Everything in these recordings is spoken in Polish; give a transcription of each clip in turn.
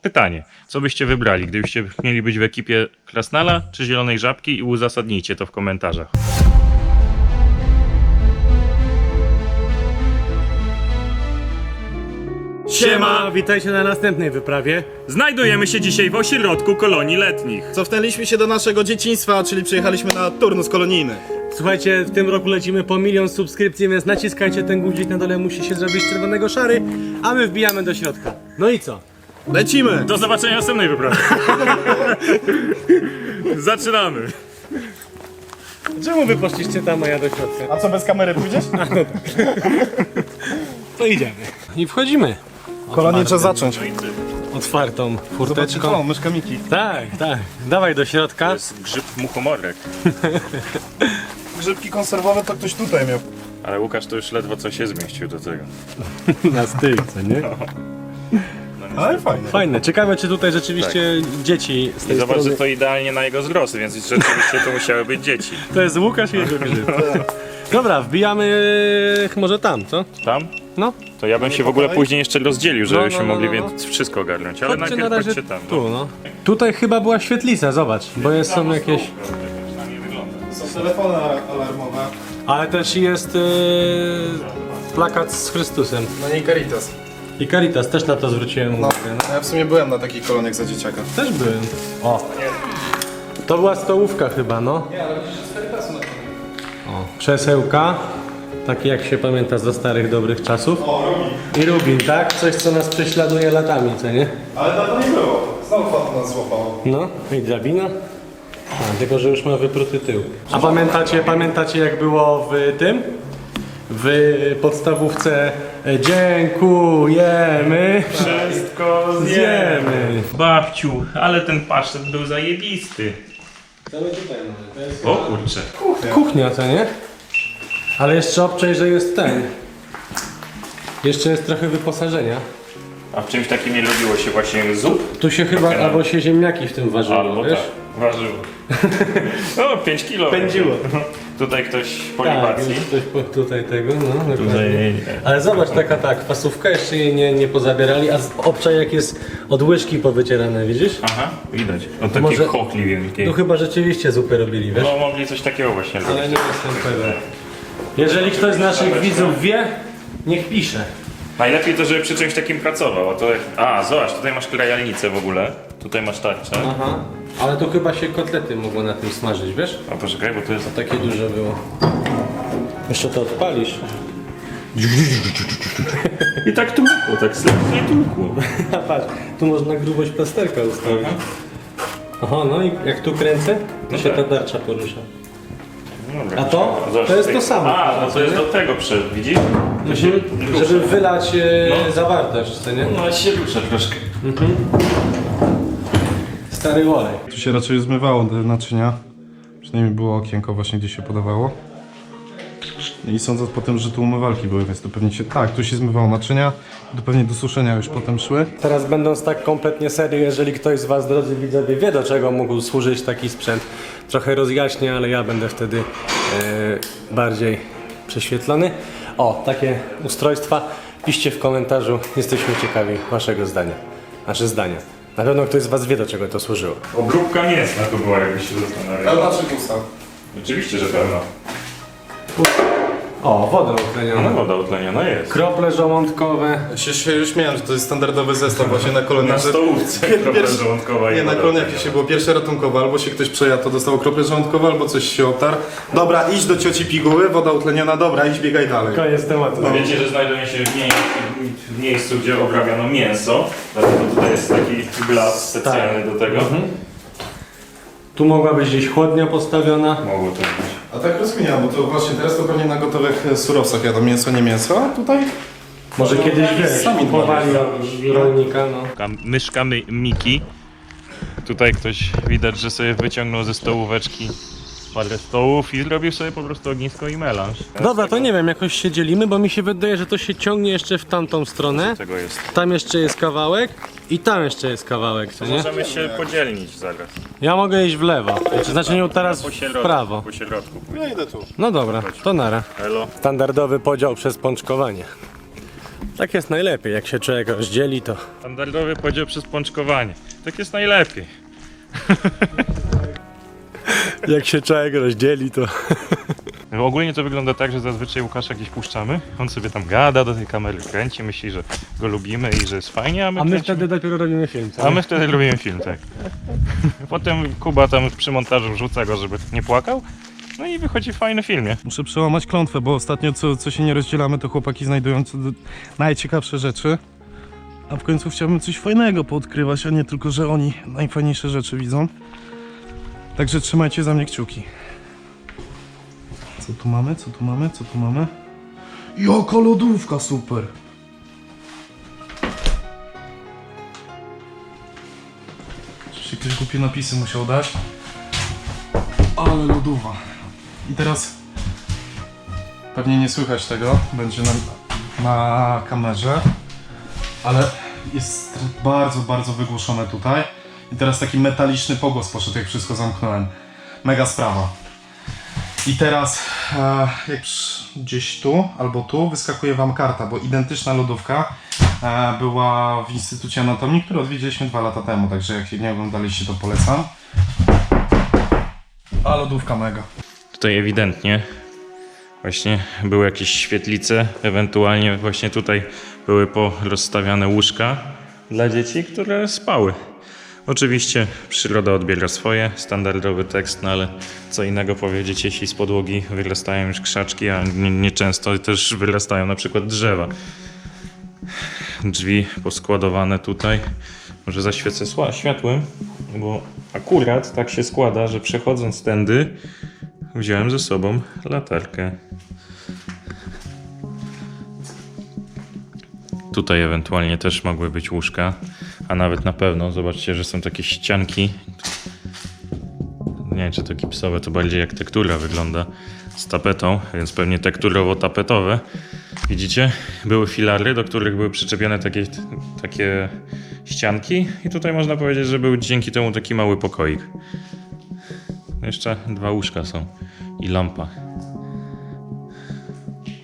Pytanie, co byście wybrali, gdybyście mieli być w ekipie Krasnala czy Zielonej Żabki i uzasadnijcie to w komentarzach. Siema, witajcie na następnej wyprawie. Znajdujemy się dzisiaj w ośrodku kolonii letnich. Cofnęliśmy się do naszego dzieciństwa, czyli przyjechaliśmy na turnus kolonijny. Słuchajcie, w tym roku lecimy po 1 000 000 subskrypcji, więc naciskajcie ten guzik na dole, musi się zrobić czerwonego szary, a my wbijamy do środka. No i co? Lecimy! Do zobaczenia w następnej wyprawie. Zaczynamy. Czemu wy poszliście tam, a ja do środka? A co, bez kamery pójdziesz? To idziemy. I wchodzimy. Kolonię trzeba zacząć. Otwartą furteczką. O, myszka Miki. Tak, tak. Dawaj do środka. To jest grzyb muchomorek. Grzybki konserwowe to ktoś tutaj miał. Ale Łukasz to już ledwo co się zmieścił do tego. Na styl, co nie? Ale fajnie. Fajne. Ciekawe, czy tutaj rzeczywiście dzieci z I tej zobacz, że strony... to idealnie na jego wzrost, więc rzeczywiście to musiały być dzieci. To jest Łukasz i jego grzyb. Dobra, wbijamy może tam, co? Tam? No. To ja bym się w ogóle później jeszcze rozdzielił, żebyśmy no, mogli no. więc wszystko ogarnąć, ale Chodźcie najpierw na razie chodźcie tam. tu, no. Tutaj chyba była świetlica, zobacz, bo są jakieś... Przynajmniej wygląda. Są telefony alarmowe. Ale też jest plakat z Chrystusem. No nie Caritas. I Caritas, też na to zwróciłem uwagę. No. Ja w sumie byłem na takich koloniach za dzieciaka. Też byłem. O. To była stołówka chyba, no. Nie, ale widzisz, z Caritasu na koniec. O. Krzesełka. Takie jak się pamięta ze starych, dobrych czasów. O, Rubin. I Rubin, tak? Coś, co nas prześladuje latami, co nie? Ale na to nie było. Znowu fan nas złapało. No. I drabina. A, tylko, że już ma wypruty tył. A pamiętacie jak było w tym? W podstawówce dziękujemy. Wszystko Zjemy. Babciu, ale ten pasztet był zajebisty. Co my tutaj mamy? To jest O kurczę. kuchnia, co nie? Ale jeszcze obczaj, że jest ten. Jeszcze jest trochę wyposażenia. A w czymś takim nie lubiło się właśnie zup? Tu się chyba, albo się ziemniaki w tym ważyło, Albo wiesz? tak, ważyło. O, 5 kilo. Pędziło. Tutaj ktoś po Tak, libacji. już coś tutaj tego, no dokładnie. Tutaj Ale zobacz, taka kwasówka, jeszcze jej nie pozabierali, a obczaj jak jest od łyżki powycierane, widzisz? Aha, widać. On takie Może- chochli wielkie. Tu chyba rzeczywiście zupę robili, wiesz? No mogli coś takiego właśnie robić. Ale nie jestem pewien. Jeżeli ktoś z naszych widzów wie, niech pisze. Najlepiej to, żeby przy czymś takim pracował. A, to jak... a zobacz, tutaj masz krajalnicę w ogóle. Tutaj masz tarczę. Aha. Ale tu chyba się kotlety mogło na tym smażyć, wiesz? A poczekaj, bo to jest... Takie duże było. Jeszcze to odpalisz. I tak tłukło, tak słownie tłukło. A patrz, tu można grubość plasterka ustawić. Aha, no i jak tu kręcę, to się ta tarcza porusza. Dobra, A to? zobacz, To jest tutaj- to samo. A, no to jest do tego widzisz? To się rusza. Żeby wylać zawartość, co nie? No się rusza troszkę. Stary olej. Tu się raczej zmywało te naczynia. Przynajmniej było okienko właśnie, gdzie się podawało. I sądząc po tym, że tu umywalki były, więc to pewnie się... Tak, tu się zmywało naczynia. To pewnie do suszenia już potem szły. Teraz będąc tak kompletnie serio, jeżeli ktoś z was, drodzy widzowie, wie, do czego mógł służyć taki sprzęt, trochę rozjaśnię, ale ja będę wtedy bardziej prześwietlony. O, takie ustrojstwa. Piszcie w komentarzu, jesteśmy ciekawi waszego zdania. Znaczy zdania. Na pewno ktoś z was wie, do czego to służyło. Obróbka mięsna to była, jakbyś się zastanawiał. Pełna czy pusta? Oczywiście, że pełna. O, woda No utleniona. woda utleniona jest. Krople żołądkowe. Się już śmiałem, że to jest standardowy zestaw właśnie na koloniach. Na stołówce kropla żołądkowa i Nie, na woda koloniach utleniona. się było pierwsze ratunkowe, albo się ktoś przejadł, to dostał krople żołądkowe, albo coś się otarł. Dobra, idź do cioci piguły, woda utleniona, dobra, idź biegaj dalej. Koniec tematu. Wiecie, że znajduje się w miejscu, gdzie obrabiano mięso. Dlatego tutaj jest taki glas specjalny do tego. Tu mogła być gdzieś chłodnia postawiona. Mogło to być. A tak rozkminiam, bo to właśnie teraz to pewnie na gotowych surowcach jadą mięso, nie mięso, a tutaj... Może kiedyś wiesz, Sami kupowali dbali. od rolnika, no. Myszka Miki. Tutaj ktoś widać, że sobie wyciągnął ze stołóweczki parę stołów i zrobił sobie po prostu ognisko i melanż. Dobra, to nie wiem, jakoś się dzielimy, bo mi się wydaje, że to się ciągnie jeszcze w tamtą stronę. Tego jest. Tam jeszcze jest kawałek i tam jeszcze jest kawałek, co nie? Możemy się podzielnić zaraz. Ja mogę iść w lewo, znaczy nie teraz Po w środku. prawo. Po środku. Ja idę tu. No dobra, to nara. Elo. Standardowy podział przez pączkowanie. Tak jest najlepiej, jak się człowiek rozdzieli, to... Standardowy podział przez pączkowanie. Tak jest najlepiej. Jak się człowiek rozdzieli, to... Ogólnie to wygląda tak, że zazwyczaj Łukasza gdzieś puszczamy. On sobie tam gada do tej kamery, kręci, myśli, że go lubimy i że jest fajnie, A my kręcimy. wtedy dopiero robimy film, co? A my wtedy robimy film, tak. Potem Kuba tam przy montażu wrzuca go, żeby nie płakał. No i wychodzi fajny film, nie? Muszę przełamać klątwę, bo ostatnio co się nie rozdzielamy, to chłopaki znajdują najciekawsze rzeczy. A w końcu chciałbym coś fajnego poodkrywać, a nie tylko, że oni najfajniejsze rzeczy widzą. Także trzymajcie za mnie kciuki. Co tu mamy? Co tu mamy? Co tu mamy? Jaka lodówka, super! Oczywiście ktoś głupie napisy musiał dać. Ale lodowa. I teraz pewnie nie słychać tego, będzie na kamerze, ale jest bardzo, bardzo wygłuszone tutaj. I teraz taki metaliczny pogłos poszedł, jak wszystko zamknąłem. Mega sprawa. I teraz jak gdzieś tu albo tu wyskakuje wam karta, bo identyczna lodówka była w Instytucie Anatomii, którą odwiedziliśmy 2 lata temu, także jak nie oglądaliście, to polecam. A lodówka mega. Tutaj ewidentnie właśnie były jakieś świetlice, ewentualnie właśnie tutaj były porozstawiane łóżka dla dzieci, które spały. Oczywiście przyroda odbiera swoje, standardowy tekst, no ale co innego powiedzieć, jeśli z podłogi wyrastają już krzaczki, a nieczęsto też wyrastają na przykład drzewa. Drzwi poskładowane tutaj. Może zaświecę światłem, bo akurat tak się składa, że przechodząc tędy wziąłem ze sobą latarkę. Tutaj ewentualnie też mogły być łóżka, a nawet na pewno, zobaczcie, że są takie ścianki. Nie wiem, czy to gipsowe, to bardziej jak tektura wygląda z tapetą, więc pewnie tekturowo-tapetowe. Widzicie? Były filary, do których były przyczepione takie ścianki i tutaj można powiedzieć, że był dzięki temu taki mały pokoik. Jeszcze 2 łóżka są i lampa.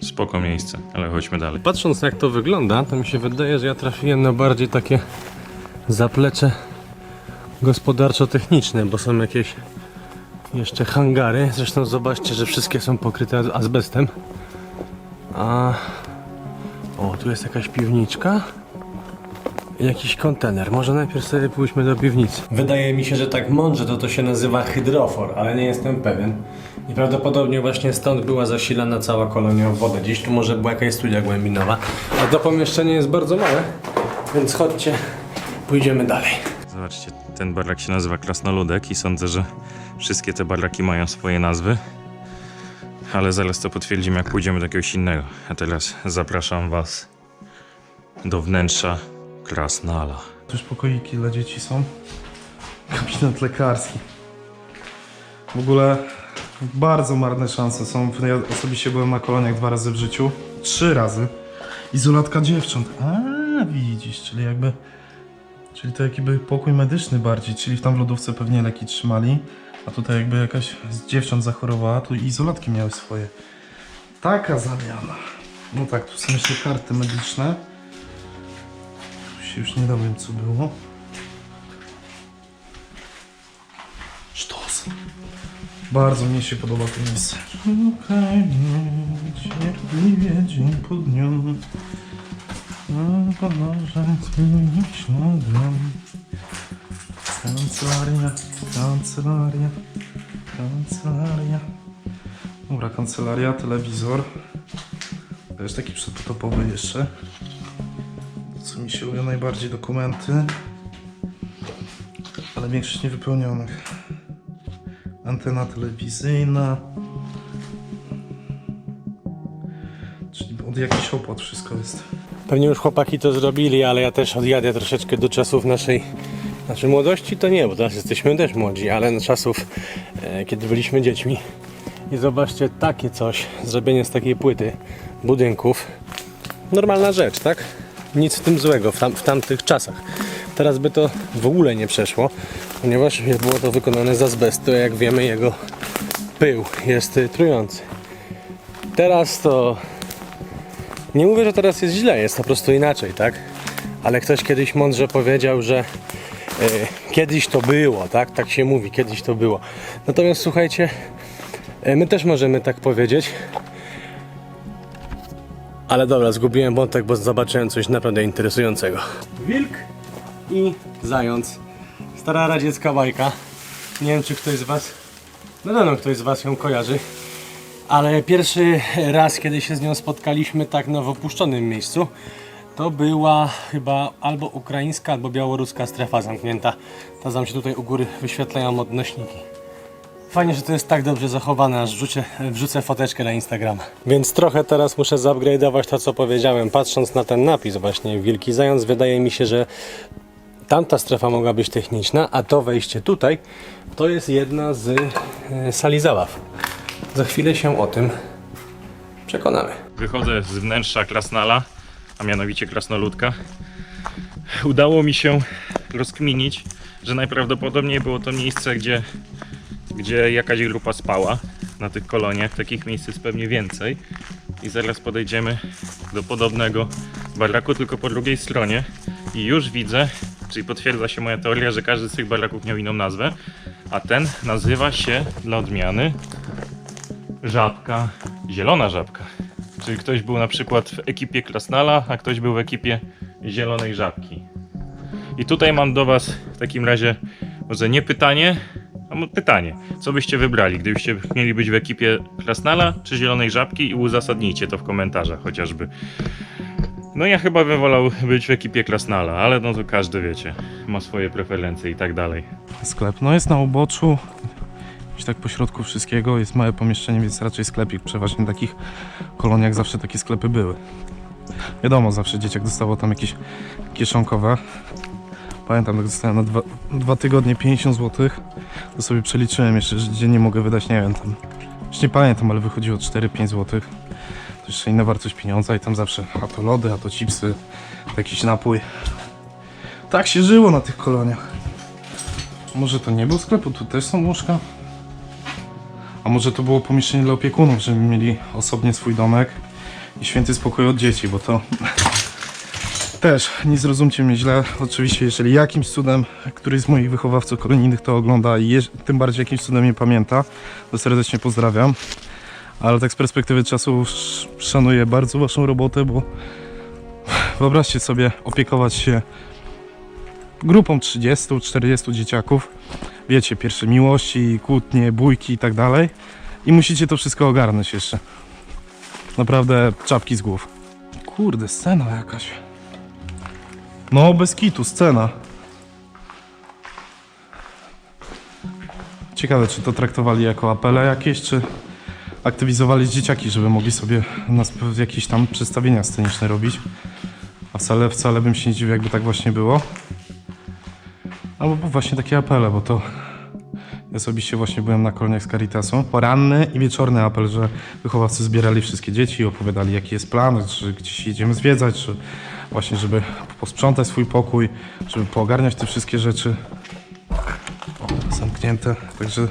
Spoko miejsce, ale chodźmy dalej. Patrząc jak to wygląda, to mi się wydaje, że ja trafiłem na bardziej takie zaplecze gospodarczo-techniczne, bo są jakieś jeszcze hangary. Zresztą zobaczcie, że wszystkie są pokryte azbestem. O, tu jest jakaś piwniczka i jakiś kontener. Może najpierw sobie pójdźmy do piwnicy. Wydaje mi się, że tak mądrze to się nazywa hydrofor, ale nie jestem pewien. I prawdopodobnie właśnie stąd była zasilana cała kolonia w wodę. Gdzieś tu może była jakaś studnia głębinowa. A to pomieszczenie jest bardzo małe, więc chodźcie, pójdziemy dalej. Zobaczcie, ten barak się nazywa Krasnoludek i sądzę, że wszystkie te baraki mają swoje nazwy. Ale zaraz to potwierdzimy, jak pójdziemy do jakiegoś innego. A teraz zapraszam was do wnętrza Krasnala. Też pokoiki dla dzieci są. Gabinet lekarski. W ogóle bardzo marne szanse są. Ja osobiście byłem na koloniach 2 razy w życiu. 3 razy. Izolatka dziewcząt. A widzisz, czyli to jakby pokój medyczny bardziej, czyli tam w lodówce pewnie leki trzymali, a tutaj jakby jakaś z dziewcząt zachorowała, tu izolatki miały swoje. Taka zamiana. No tak, tu są jeszcze karty medyczne. Tu się już nie dowiem, co było. Sztos. Bardzo mnie się podoba to miejsce. Szukaj mnie, cierpliwie dzień po dniu. Podążaj twoim śladem. Kancelaria. Dobra, kancelaria, telewizor. To jest taki przedpotopowy jeszcze. Co mi się lubią najbardziej, dokumenty. Ale większość niewypełnionych. Antena telewizyjna. Czyli od jakichś opłat wszystko jest. Pewnie już chłopaki to zrobili, ale ja też odjadę troszeczkę do czasów naszej młodości to nie, bo teraz jesteśmy też młodzi, ale do czasów, kiedy byliśmy dziećmi. I zobaczcie, takie coś, zrobienie z takiej płyty budynków, normalna rzecz, tak? Nic w tym złego w tamtych czasach. Teraz by to w ogóle nie przeszło, ponieważ było to wykonane z azbestu, jak wiemy jego pył jest trujący. Teraz to Nie mówię, że teraz jest źle, jest po prostu inaczej, tak? Ale ktoś kiedyś mądrze powiedział, że kiedyś to było, tak? Tak się mówi, kiedyś to było. Natomiast słuchajcie, my też możemy tak powiedzieć. Ale dobra, zgubiłem wątek, bo zobaczyłem coś naprawdę interesującego. Wilk i zając. Stara radziecka bajka. Nie wiem, czy ktoś z was, na pewno ktoś z was ją kojarzy. Ale pierwszy raz, kiedy się z nią spotkaliśmy tak w opuszczonym miejscu, to była chyba albo ukraińska, albo białoruska strefa zamknięta. Tam się tutaj u góry wyświetlają odnośniki. Fajnie, że to jest tak dobrze zachowane, aż wrzucę foteczkę na Instagrama. Więc trochę teraz muszę zupgrade'ować to, co powiedziałem. Patrząc na ten napis właśnie Wilki Zając, wydaje mi się, że tamta strefa mogła być techniczna, a to wejście tutaj to jest jedna z sali zabaw. Za chwilę się o tym przekonamy. Wychodzę z wnętrza Krasnala, a mianowicie Krasnoludka. Udało mi się rozkminić, że najprawdopodobniej było to miejsce, gdzie jakaś grupa spała na tych koloniach. Takich miejsc jest pewnie więcej. I zaraz podejdziemy do podobnego baraku, tylko po drugiej stronie. I już widzę, czyli potwierdza się moja teoria, że każdy z tych baraków miał inną nazwę. A ten nazywa się dla odmiany Żabka, Zielona Żabka. Czyli ktoś był na przykład w ekipie Krasnala, a ktoś był w ekipie Zielonej Żabki. I tutaj mam do was w takim razie może nie pytanie, a pytanie. Co byście wybrali, gdybyście mieli być w ekipie Krasnala czy Zielonej Żabki, i uzasadnijcie to w komentarzach chociażby. No ja chyba bym wolał być w ekipie Krasnala, ale no to każdy, wiecie, ma swoje preferencje i tak dalej. Sklep, no jest na uboczu, gdzieś tak po środku wszystkiego, jest małe pomieszczenie, więc raczej sklepik. Przeważnie na takich koloniach zawsze takie sklepy były. Wiadomo, zawsze dzieciak dostawał tam jakieś kieszonkowe. Pamiętam, jak dostałem na 2 tygodnie 50 zł, to sobie przeliczyłem jeszcze, że dziennie mogę wydać, nie wiem, tam, już nie pamiętam, ale wychodziło 4-5 zł. To jeszcze inna wartość pieniądza i tam zawsze a to lody, a to chipsy, to jakiś napój. Tak się żyło na tych koloniach. Może to nie był sklep, tu też są łóżka? A może to było pomieszczenie dla opiekunów, żeby mieli osobnie swój domek i święty spokój od dzieci, bo to też, nie zrozumcie mnie źle, oczywiście jeżeli jakimś cudem któryś z moich wychowawców kolonijnych to ogląda i tym bardziej jakimś cudem mnie pamięta, to serdecznie pozdrawiam. Ale tak z perspektywy czasu szanuję bardzo waszą robotę, bo wyobraźcie sobie opiekować się grupą 30-40 dzieciaków. Wiecie, pierwsze miłości, kłótnie, bójki i tak dalej. I musicie to wszystko ogarnąć jeszcze. Naprawdę czapki z głów. Kurde, scena jakaś. No, bez kitu, scena. Ciekawe, czy to traktowali jako apele jakieś, czy aktywizowali dzieciaki, żeby mogli sobie jakieś tam przedstawienia sceniczne robić. A wcale bym się nie dziwił, jakby tak właśnie było. Albo właśnie takie apele, bo to ja osobiście właśnie byłem na koloniach z Caritasu. Poranny i wieczorny apel, że wychowawcy zbierali wszystkie dzieci, opowiadali jaki jest plan, czy gdzieś jedziemy zwiedzać, czy właśnie żeby posprzątać swój pokój, żeby poogarniać te wszystkie rzeczy. O, zamknięte, także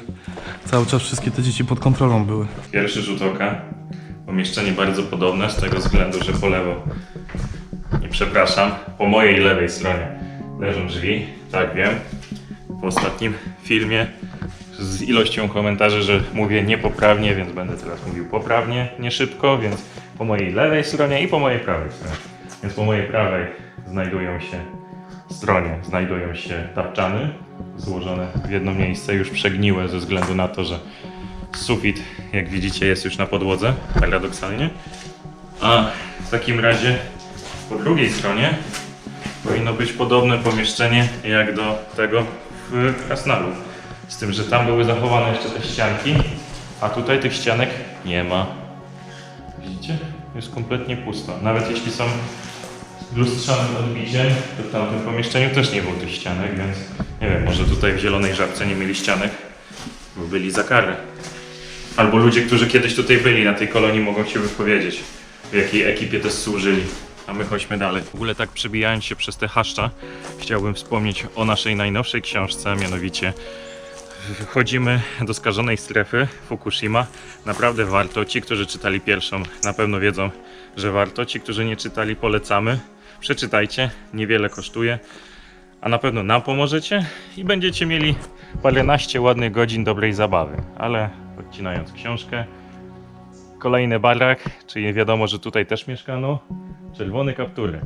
cały czas wszystkie te dzieci pod kontrolą były. Pierwszy rzut oka. Pomieszczenie bardzo podobne, z tego względu, że po lewo, nie przepraszam, po mojej lewej stronie leżą drzwi, tak wiem. W ostatnim filmie z ilością komentarzy, że mówię niepoprawnie, więc będę teraz mówił poprawnie, nie szybko, więc po mojej lewej stronie i po mojej prawej stronie. Więc po mojej prawej znajdują się tapczany, złożone w jedno miejsce, już przegniłe ze względu na to, że sufit, jak widzicie, jest już na podłodze, paradoksalnie. A w takim razie po drugiej stronie powinno być podobne pomieszczenie jak do tego w Krasnalu. Z tym, że tam były zachowane jeszcze te ścianki, a tutaj tych ścianek nie ma. Widzicie? Jest kompletnie pusto. Nawet jeśli są lustrzanym odbiciem, to w tamtym pomieszczeniu też nie było tych ścianek, więc nie wiem, może tutaj w Zielonej Żabce nie mieli ścianek, bo byli za karę. Albo ludzie, którzy kiedyś tutaj byli na tej kolonii, mogą się wypowiedzieć, w jakiej ekipie też służyli. A my chodźmy dalej. W ogóle tak przebijając się przez te haszcza, chciałbym wspomnieć o naszej najnowszej książce, mianowicie Wchodzimy do skażonej strefy Fukushima. Naprawdę warto. Ci, którzy czytali pierwszą, na pewno wiedzą, że warto. Ci, którzy nie czytali, polecamy. Przeczytajcie, niewiele kosztuje, a na pewno nam pomożecie i będziecie mieli paręnaście ładnych godzin dobrej zabawy. Ale odcinając książkę, kolejny barak, czyli wiadomo, że tutaj też mieszkano. Czerwony kapturek.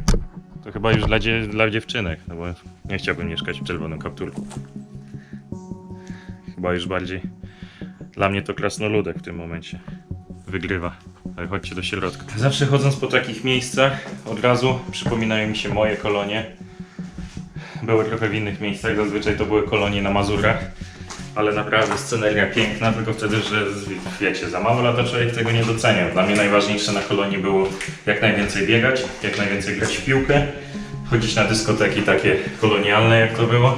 To chyba już dla dziewczynek, no bo nie chciałbym mieszkać w czerwonym kapturku. Chyba już bardziej dla mnie to krasnoludek w tym momencie wygrywa. Ale chodźcie do środka. Zawsze chodząc po takich miejscach od razu przypominają mi się moje kolonie. Były trochę w innych miejscach, zazwyczaj to były kolonie na Mazurach. Ale naprawdę sceneria piękna, tylko wtedy, że wiecie, za mało lata człowiek tego nie doceniał. Dla mnie najważniejsze na kolonii było jak najwięcej biegać, jak najwięcej grać w piłkę, chodzić na dyskoteki takie kolonialne, jak to było.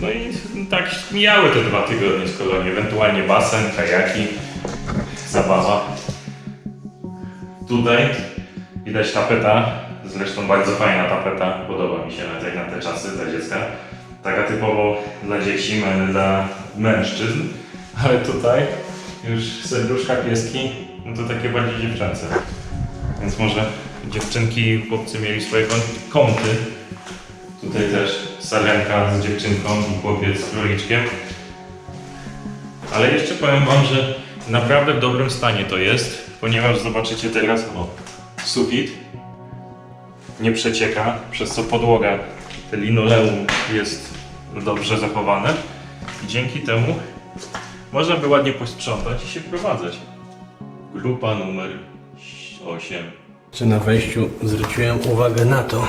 No i tak mijały te 2 tygodnie z kolonii, ewentualnie basen, kajaki, zabawa. Tutaj widać tapeta, zresztą bardzo fajna tapeta, podoba mi się jak na te czasy dla dziecka. Taka typowo dla dzieci, dla mężczyzn, ale tutaj już serduszka, pieski, no to takie bardziej dziewczęce. Więc może dziewczynki i chłopcy mieli swoje kąty. Tutaj też sarenka z dziewczynką i chłopiec z króliczkiem. Ale jeszcze powiem wam, że naprawdę w dobrym stanie to jest, ponieważ zobaczycie teraz, sufit nie przecieka, przez co podłoga, te linoleum jest dobrze zachowane i dzięki temu można by ładnie posprzątać i się wprowadzać. Grupa numer 8. Czy na wejściu zwróciłem uwagę na to,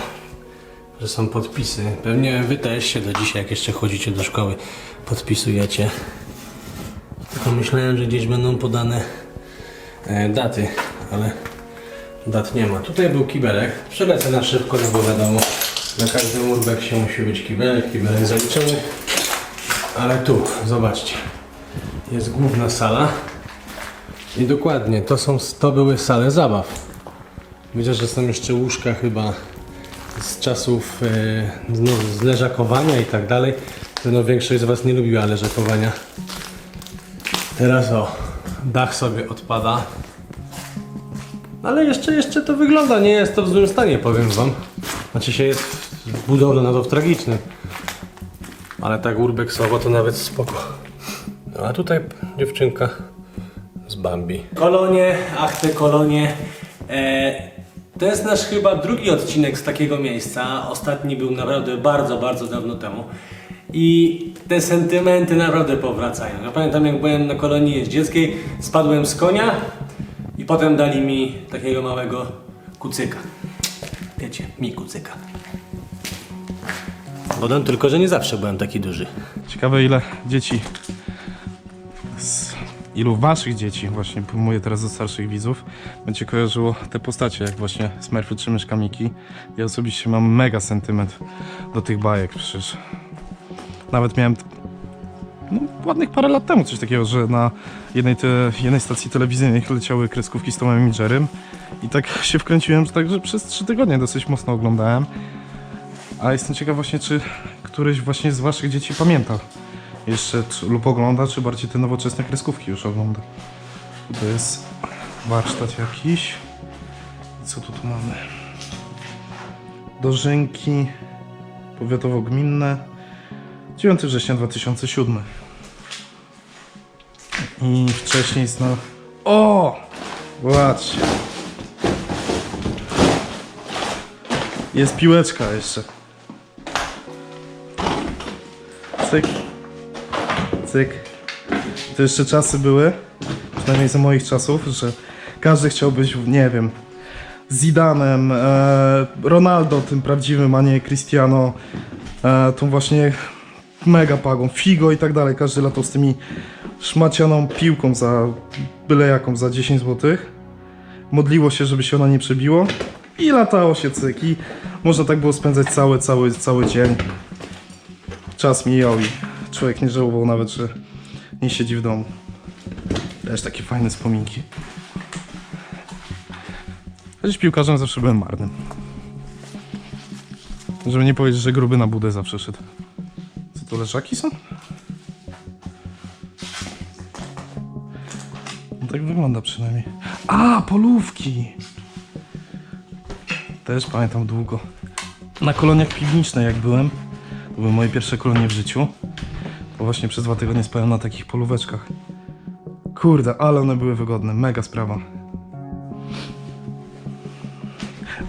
że są podpisy. Pewnie wy też się do dzisiaj, jak jeszcze chodzicie do szkoły, podpisujecie. Tylko myślałem, że gdzieś będą podane daty, ale dat nie ma. Tutaj był kibelek. Przelecę na szybko, no bo wiadomo, na każdym urbeksie musi być kibelek, kibelek zaliczony. Ale tu, zobaczcie, jest główna sala. I dokładnie, to były sale zabaw. Widzę, że są jeszcze łóżka chyba z czasów z leżakowania i tak dalej. No, większość z was nie lubiła leżakowania. Teraz dach sobie odpada. Ale jeszcze to wygląda, nie jest to w złym stanie, powiem wam. Znaczy się jest w budowle, no to w tragicznym. Ale tak urbexowo to nawet spoko. No a tutaj dziewczynka z Bambi. Kolonie, ach te kolonie. To jest nasz chyba drugi odcinek z takiego miejsca. Ostatni był naprawdę bardzo, bardzo dawno temu. I te sentymenty naprawdę powracają. Ja pamiętam, jak byłem na kolonii dzieckiej, spadłem z konia i potem dali mi takiego małego kucyka. Wiecie, mi kucyka. Dodam tylko, że nie zawsze byłem taki duży. Ciekawe ile dzieci, ilu waszych dzieci, właśnie mówię teraz do starszych widzów, będzie kojarzyło te postacie, jak właśnie Smurfy czy Myszka Miki. Ja osobiście mam mega sentyment do tych bajek, przecież nawet miałem ładnych parę lat temu coś takiego, że na jednej stacji telewizyjnej leciały kreskówki z Tomem i Jerrym i tak się wkręciłem, że przez 3 tygodnie dosyć mocno oglądałem. A jestem ciekaw właśnie, czy któryś właśnie z waszych dzieci pamięta jeszcze lub ogląda, czy bardziej te nowoczesne kreskówki już ogląda. Tutaj jest warsztat jakiś. Co tu mamy? Dożynki powiatowo-gminne. 9 września 2007. I wcześniej jest na... O! Zobaczcie. Jest piłeczka jeszcze. Cyk. Cyk. To jeszcze czasy były, przynajmniej za moich czasów, że każdy chciał być, nie wiem, Zidanem, Ronaldo tym prawdziwym, a nie Cristiano, tą właśnie mega pagą, Figo i tak dalej. Każdy latał z tymi szmacianą piłką za byle jaką, za 10 zł. Modliło się, żeby się ona nie przebiło i latało się cyk. I można tak było spędzać cały dzień. Czas mijał i człowiek nie żałował nawet, że nie siedzi w domu. Też takie fajne wspominki. Chociaż piłkarzem zawsze byłem marnym. Żeby nie powiedzieć, że gruby na budę zawsze szedł. Co to, leżaki są? No tak wygląda przynajmniej. A, polówki! Też pamiętam długo. Na koloniach piwnicznej jak byłem, to były moje pierwsze kolonie w życiu, to właśnie przez 2 tygodnie spałem na takich polóweczkach. Kurde, ale one były wygodne, mega sprawa.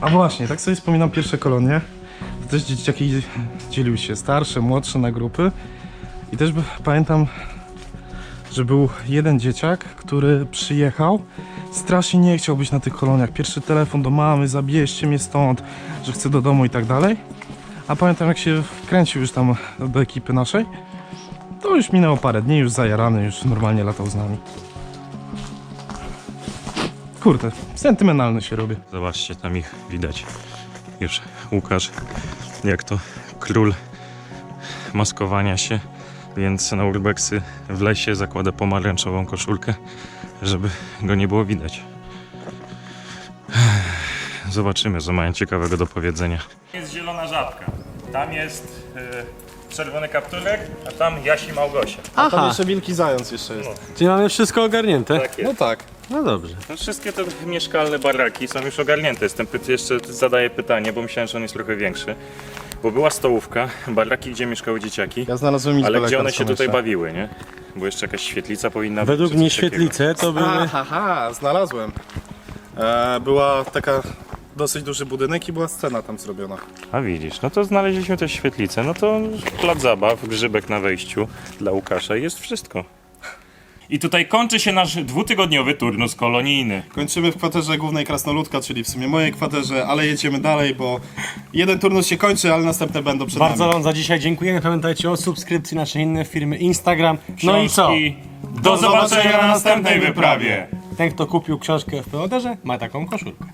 A właśnie, tak sobie wspominam pierwsze kolonie. To też dzieciaki dzieliły się starsze, młodsze na grupy. I też pamiętam, że był jeden dzieciak, który przyjechał, strasznie nie chciał być na tych koloniach. Pierwszy telefon do mamy, zabierzcie mnie stąd, że chce do domu i tak dalej. A pamiętam, jak się wkręcił już tam do ekipy naszej, to już minęło parę dni, już zajarany, już normalnie latał z nami. Kurde, sentymentalny się robię. Zobaczcie, tam ich widać. Już Łukasz, jak to król maskowania się, więc na urbexy w lesie zakłada pomarańczową koszulkę, żeby go nie było widać. Zobaczymy, co mają ciekawego do powiedzenia. Jest zielona żabka, tam jest czerwony kapturek, a tam Jasi Małgosia. A tam jeszcze wilki zając jeszcze jest. Czyli mamy wszystko ogarnięte? Tak jest. No tak. No dobrze. No, wszystkie te mieszkalne baraki są już ogarnięte. Jeszcze zadaję pytanie, bo myślałem, że on jest trochę większy. Bo była stołówka, baraki, gdzie mieszkały dzieciaki, Ja znalazłem ale gdzie one się tutaj bawiły, nie? Bo jeszcze jakaś świetlica powinna być. Według czy mnie coś takiego. świetlice to były... Aha, znalazłem. Była taka dosyć duży budynek i była scena tam zrobiona. A widzisz, no to znaleźliśmy też świetlicę. No to plac zabaw, grzybek na wejściu dla Łukasza i jest wszystko. I tutaj kończy się nasz 2-tygodniowy turnus kolonijny. Kończymy w kwaterze głównej Krasnoludka, czyli w sumie mojej kwaterze, ale jedziemy dalej, bo jeden turnus się kończy, ale następne będą przed Bardzo nami. wam za dzisiaj dziękujemy. Pamiętajcie o subskrypcji naszej innej firmy Instagram. No i co? Książki. Do zobaczenia na następnej wyprawie! Ten, kto kupił książkę w preorderze, ma taką koszulkę.